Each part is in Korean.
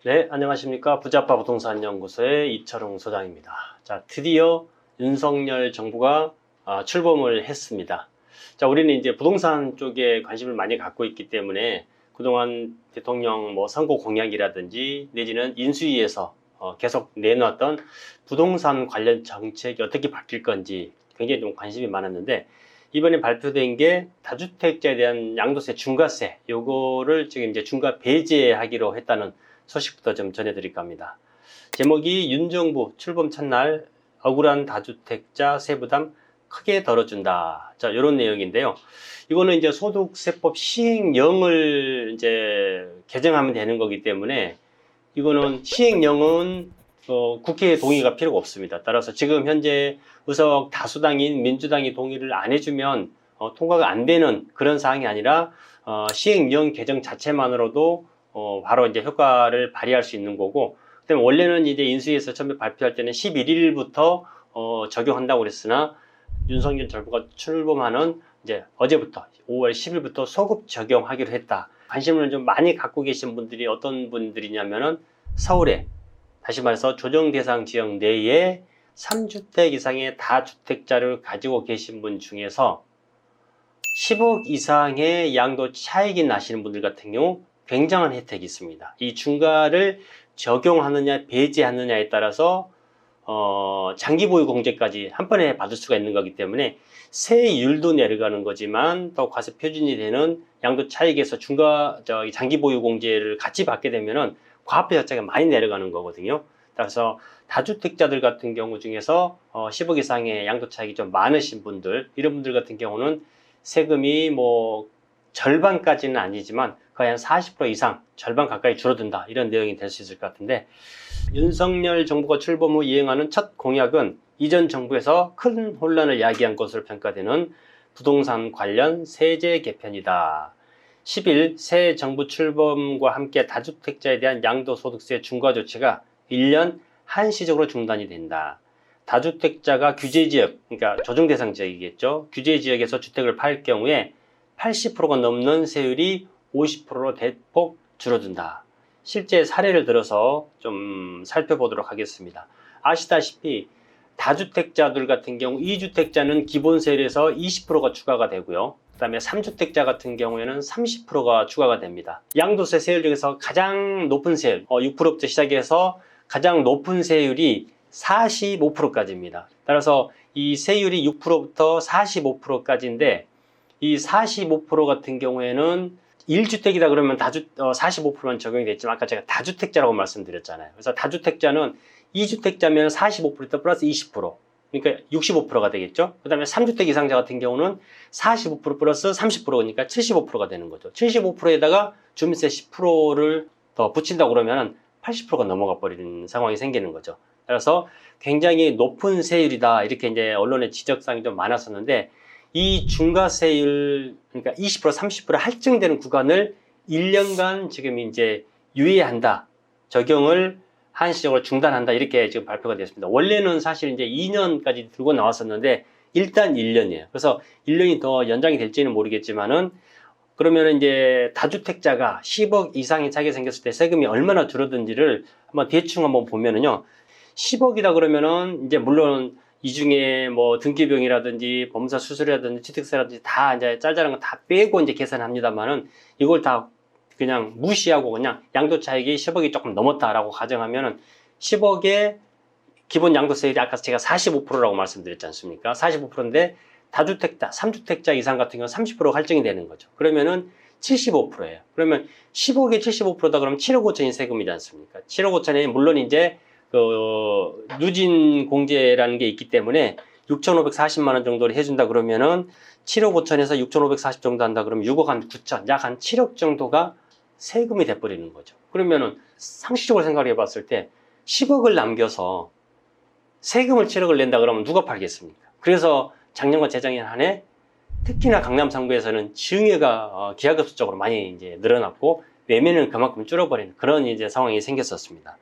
네, 안녕하십니까. 부자파 부동산 연구소의 이철웅 소장입니다. 자, 드디어 윤석열 정부가 출범을 했습니다. 자, 우리는 이제 부동산 쪽에 관심을 많이 갖고 있기 때문에 그동안 대통령 선거 공약이라든지 내지는 인수위에서 계속 내놓았던 부동산 관련 정책이 어떻게 바뀔 건지 굉장히 좀 관심이 많았는데, 이번에 발표된 게 다주택자에 대한 양도세 중과세, 요거를 지금 이제 중과 배제하기로 했다는 소식부터 좀 전해드릴까 합니다. 제목이 윤 정부 출범 첫날 억울한 다주택자 세부담 크게 덜어준다. 자, 이런 내용인데요. 이거는 이제 소득세법 시행령을 이제 개정하면 되는 거기 때문에, 이거는 시행령은 국회의 동의가 필요가 없습니다. 따라서 지금 현재 의석 다수당인 민주당이 동의를 안 해주면 통과가 안 되는 그런 사항이 아니라 시행령 개정 자체만으로도 바로 이제 효과를 발휘할 수 있는 거고, 그다음에 원래는 이제 인수위에서 처음에 발표할 때는 11일부터 적용한다고 그랬으나, 윤석열 정부가 출범하는 이제 어제부터 5월 10일부터 소급 적용하기로 했다. 관심을 좀 많이 갖고 계신 분들이 어떤 분들이냐면은, 서울에 다시 말해서 조정 대상 지역 내에 3주택 이상의 다주택자를 가지고 계신 분 중에서 10억 이상의 양도 차익이 나시는 분들 같은 경우 굉장한 혜택이 있습니다. 이 중과를 적용하느냐 배제하느냐에 따라서 장기 보유 공제까지 한 번에 받을 수가 있는 거기 때문에 세율도 내려가는 거지만, 또 과세 표준이 되는 양도 차익에서 장기 보유 공제를 같이 받게 되면은 과세 자체가 많이 내려가는 거거든요. 따라서 다주택자들 같은 경우 중에서 10억 이상의 양도 차익이 좀 많으신 분들, 이런 분들 같은 경우는 세금이 절반까지는 아니지만 거의 한 40% 이상, 절반 가까이 줄어든다, 이런 내용이 될 수 있을 것 같은데, 윤석열 정부가 출범 후 이행하는 첫 공약은 이전 정부에서 큰 혼란을 야기한 것으로 평가되는 부동산 관련 세제 개편이다. 10일 새 정부 출범과 함께 다주택자에 대한 양도소득세 중과 조치가 1년 한시적으로 중단이 된다. 다주택자가 규제지역, 그러니까 조정대상 지역이겠죠. 규제지역에서 주택을 팔 경우에 80%가 넘는 세율이 50%로 대폭 줄어든다. 실제 사례를 들어서 좀 살펴보도록 하겠습니다. 아시다시피 다주택자들 같은 경우 2주택자는 기본 세율에서 20%가 추가가 되고요. 그 다음에 3주택자 같은 경우에는 30%가 추가가 됩니다. 양도세 세율 중에서 가장 높은 세율, 6%부터 시작해서 가장 높은 세율이 45%까지입니다. 따라서 이 세율이 6%부터 45%까지인데, 이 45% 같은 경우에는 1주택이다 그러면 45%는 적용이 됐지만, 아까 제가 다주택자라고 말씀드렸잖아요. 그래서 다주택자는 2주택자면 45% 플러스 20%, 그러니까 65%가 되겠죠. 그 다음에 3주택 이상자 같은 경우는 45% 플러스 30%니까 75%가 되는 거죠. 75%에다가 주민세 10%를 더 붙인다고 그러면 80%가 넘어가 버리는 상황이 생기는 거죠. 그래서 굉장히 높은 세율이다, 이렇게 이제 언론의 지적사항이 좀 많았었는데, 이 중과세율, 그러니까 20%, 30% 할증되는 구간을 1년간 지금 이제 유예한다, 적용을 한시적으로 중단한다, 이렇게 지금 발표가 됐습니다. 원래는 사실 이제 2년까지 들고 나왔었는데 일단 1년이에요. 그래서 1년이 더 연장이 될지는 모르겠지만은, 그러면 이제 다주택자가 10억 이상의 차익이 생겼을 때 세금이 얼마나 줄어든지를 대충 한번 보면은요, 10억이다 그러면은 이제 물론 이 중에 등기비용이라든지 법무사 수수료라든지 취득세라든지 다 이제 짤짤한 거 다 빼고 이제 계산합니다만은, 이걸 다 그냥 무시하고 그냥 양도 차익이 10억이 조금 넘었다라고 가정하면은 10억의 기본 양도세율이 아까 제가 45%라고 말씀드렸지 않습니까? 45%인데 다주택자, 3주택자 이상 같은 경우는 30% 할증이 되는 거죠. 그러면은 75%예요. 그러면 10억에 75%다 그러면 7억 5천이 세금이지 않습니까? 7억 5천에 물론 이제 누진 공제라는 게 있기 때문에 6,540만 원 정도를 해준다 그러면은 7억 5천에서 6,540 정도 한다 그러면 6억 한 9천, 약 한 7억 정도가 세금이 돼버리는 거죠. 그러면은 상식적으로 생각해 봤을 때 10억을 남겨서 세금을 7억을 낸다 그러면 누가 팔겠습니까? 그래서 작년과 재작년 한 해 특히나 강남 3구에서는 증여가 기하급수적으로 많이 이제 늘어났고, 매매는 그만큼 줄어버리는 그런 이제 상황이 생겼었습니다.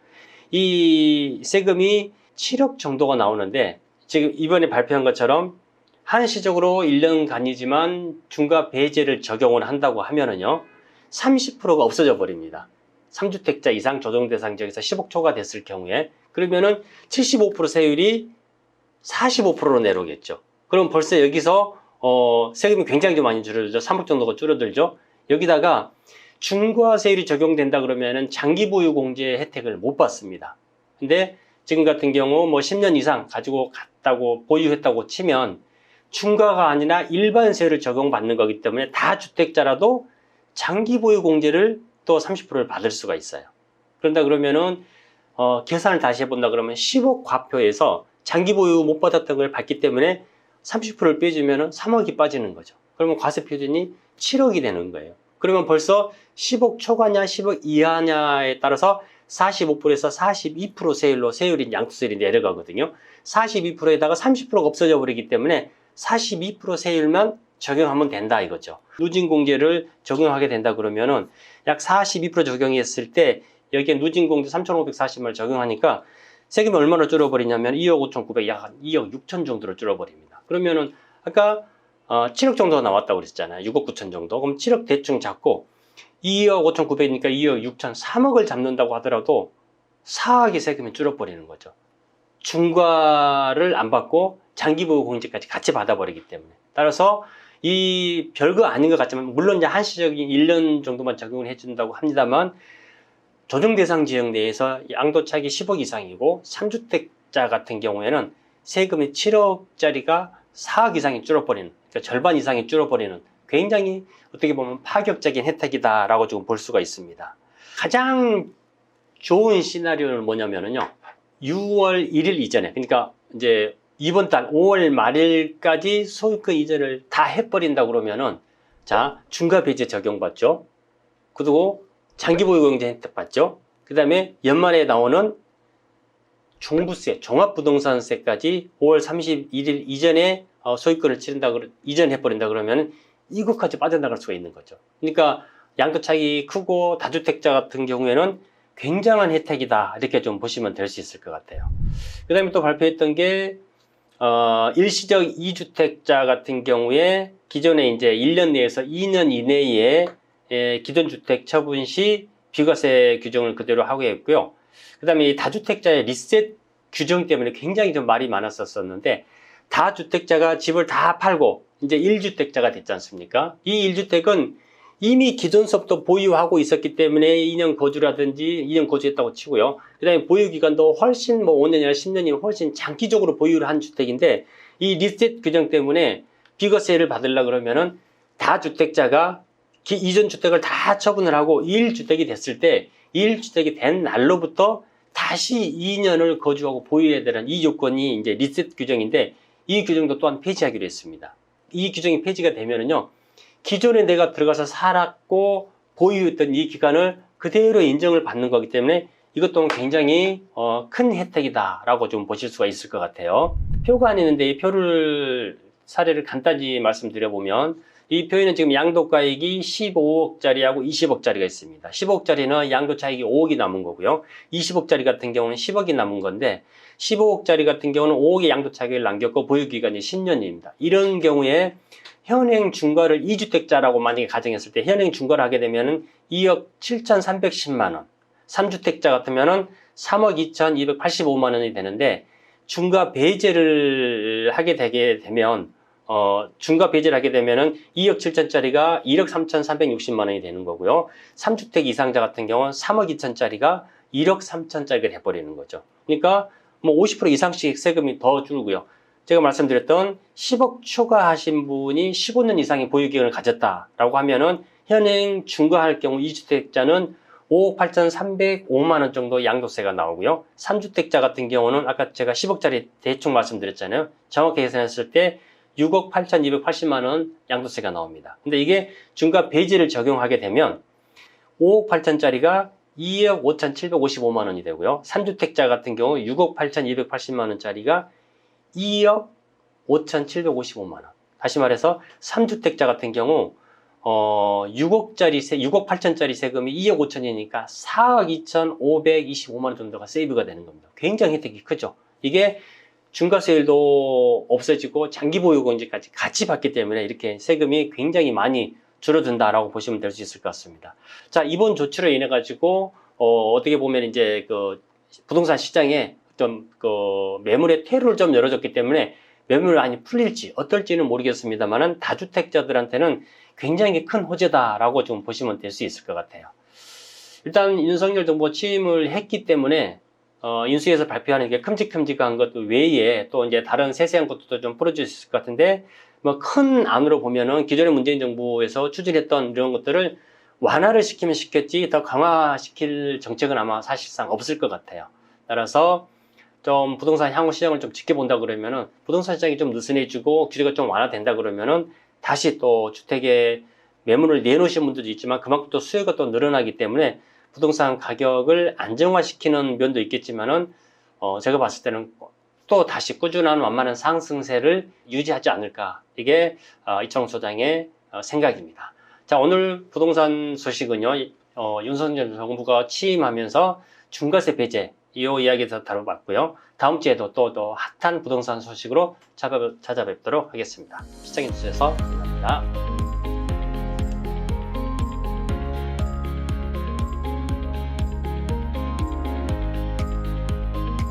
이 세금이 7억 정도가 나오는데, 지금 이번에 발표한 것처럼 한시적으로 1년간이지만 중과 배제를 적용을 한다고 하면은요, 30%가 없어져 버립니다. 3주택자 이상 조정 대상 지역에서 10억 초과됐을 경우에 그러면은 75% 세율이 45%로 내려오겠죠. 그럼 벌써 여기서 세금이 굉장히 좀 많이 줄어들죠. 3억 정도가 줄어들죠. 여기다가 중과세율이 적용된다 그러면은 장기 보유 공제 혜택을 못 받습니다. 근데 지금 같은 경우 뭐 10년 이상 가지고 갔다고 보유했다고 치면 중과가 아니라 일반 세율을 적용받는 거기 때문에 다주택자라도 장기 보유 공제를 또 30%를 받을 수가 있어요. 그런다 그러면은 계산을 다시 해본다 그러면 10억 과표에서 장기 보유 못 받았던 걸 받기 때문에 30%를 빼주면은 3억이 빠지는 거죠. 그러면 과세 표준이 7억이 되는 거예요. 그러면 벌써 10억 초과냐 10억 이하냐에 따라서 45%에서 42% 세율로 세율이 양도세율이 내려가거든요. 42%에다가 30%가 없어져 버리기 때문에 42% 세율만 적용하면 된다 이거죠. 누진공제를 적용하게 된다 그러면은 약 42% 적용했을 때 여기에 누진공제 3,540만 적용하니까 세금이 얼마나 줄어버리냐면 2억 5,900, 약 2억 6천 정도로 줄어버립니다. 그러면은 아까 7억 정도가 나왔다고 그랬잖아요. 6억 9천 정도. 그럼 7억 대충 잡고 2억 5,900이니까 2억 6천, 3억을 잡는다고 하더라도 4억의 세금이 줄어버리는 거죠. 중과를 안 받고 장기보유 공제까지 같이 받아버리기 때문에. 따라서 이 별거 아닌 것 같지만 물론 이제 한시적인 1년 정도만 적용을 해준다고 합니다만 조정 대상 지역 내에서 양도차익이 10억 이상이고 3주택자 같은 경우에는 세금이 7억짜리가 4억 이상이 줄어버리는, 그러니까 절반 이상이 줄어버리는 굉장히 어떻게 보면 파격적인 혜택이다라고 좀 볼 수가 있습니다. 가장 좋은 시나리오는 뭐냐면요. 6월 1일 이전에, 그러니까 이제 이번 달 5월 말일까지 소유권 이전을 다 해버린다 그러면은 자, 중과 배제 적용받죠. 그리고 장기보유공제 혜택 받죠. 그 다음에 연말에 나오는 종부세, 종합부동산세까지 5월 31일 이전에 소유권을 이전해버린다 그러면 이것까지 빠져나갈 수가 있는 거죠. 그러니까 양도차익이 크고 다주택자 같은 경우에는 굉장한 혜택이다 이렇게 좀 보시면 될 수 있을 것 같아요. 그 다음에 또 발표했던 게 일시적 2주택자 같은 경우에 기존에 이제 1년 내에서 2년 이내에 기존 주택 처분 시 비과세 규정을 그대로 하고 있고요. 그 다음에 다주택자의 리셋 규정 때문에 굉장히 좀 말이 많았었는데 다주택자가 집을 다 팔고 이제 1주택자가 됐지 않습니까? 이 1주택은 이미 기존서부터 보유하고 있었기 때문에 2년 거주라든지 2년 거주했다고 치고요. 그 다음에 보유기간도 훨씬 뭐 5년이나 10년이나 훨씬 장기적으로 보유를 한 주택인데 이 리셋 규정 때문에 비과세를 받으려고 그러면은 다주택자가 이전 주택을 다 처분을 하고 1주택이 됐을 때 1주택이 된 날로부터 다시 2년을 거주하고 보유해야 되는 이 요건이 이제 리셋 규정인데 이 규정도 또한 폐지하기로 했습니다. 이 규정이 폐지가 되면은요. 기존에 내가 들어가서 살았고 보유했던 이 기간을 그대로 인정을 받는 거기 때문에 이것 또한 굉장히 큰 혜택이다라고 좀 보실 수가 있을 것 같아요. 표가 안 있는데 이 표를 사례를 간단히 말씀드려보면 이 표에는 지금 양도가액이 15억짜리하고 20억짜리가 있습니다. 15억짜리는 양도차익이 5억이 남은 거고요. 20억짜리 같은 경우는 10억이 남은 건데 15억짜리 같은 경우는 5억의 양도차익을 남겼고 보유기간이 10년입니다. 이런 경우에 현행 중과를 2주택자라고 만약에 가정했을 때 현행 중과를 하게 되면 2억 7,310만 원, 3주택자 같으면 3억 2,285만 원이 되는데 중과 배제를 하게 되면 중과 배제를 하게 되면은 2억 7천짜리가 1억 3,360만 원이 되는 거고요. 3주택 이상자 같은 경우는 3억 2천짜리가 1억 3천짜리가 돼버리는 거죠. 그러니까 뭐 50% 이상씩 세금이 더 줄고요. 제가 말씀드렸던 10억 초과하신 분이 15년 이상의 보유기간을 가졌다라고 하면은 현행 중과할 경우 2주택자는 5억 8,305만 원 정도 양도세가 나오고요. 3주택자 같은 경우는 아까 제가 10억짜리 대충 말씀드렸잖아요. 정확히 계산했을 때 6억 8,280만 원 양도세가 나옵니다. 근데 이게 중과 배제를 적용하게 되면 5억 8천짜리가 2억 5,755만 원이 되고요. 3주택자 같은 경우 6억 8,280만 원짜리가 2억 5,755만 원. 다시 말해서 3주택자 같은 경우 6억 8천짜리 세금이 2억 5천이니까 4억 2,525만 원 정도가 세이브가 되는 겁니다. 굉장히 혜택이 크죠. 이게 중과세율도 없어지고 장기보유공제까지 같이 받기 때문에 이렇게 세금이 굉장히 많이 줄어든다라고 보시면 될 수 있을 것 같습니다. 자, 이번 조치로 인해 가지고 어떻게 보면 이제 그 부동산 시장에 좀 그 매물의 퇴로를 좀 열어줬기 때문에 매물이 많이 풀릴지 어떨지는 모르겠습니다만은 다주택자들한테는 굉장히 큰 호재다라고 좀 보시면 될 수 있을 것 같아요. 일단 윤석열 정부 취임을 했기 때문에 인수위에서 발표하는 게 큼직큼직한 것 외에 또 이제 다른 세세한 것도 좀 풀어줄 수 있을 것 같은데 뭐 큰 안으로 보면은 기존의 문재인 정부에서 추진했던 이런 것들을 완화를 시키면 시켰지 더 강화시킬 정책은 아마 사실상 없을 것 같아요. 따라서 좀 부동산 향후 시장을 좀 지켜본다 그러면은 부동산 시장이 좀 느슨해지고 규제가 좀 완화된다 그러면은 다시 또 주택에 매물을 내놓으신 분들도 있지만 그만큼 또 수요가 또 늘어나기 때문에 부동산 가격을 안정화시키는 면도 있겠지만은 제가 봤을 때는 또 다시 꾸준한 완만한 상승세를 유지하지 않을까, 이게 이철웅 소장의 생각입니다. 자, 오늘 부동산 소식은요, 윤석열 정부가 취임하면서 중과세 배제 이 이야기에서 다뤄봤고요. 다음 주에도 또 핫한 부동산 소식으로 찾아뵙도록 하겠습니다. 시청해주셔서 감사합니다.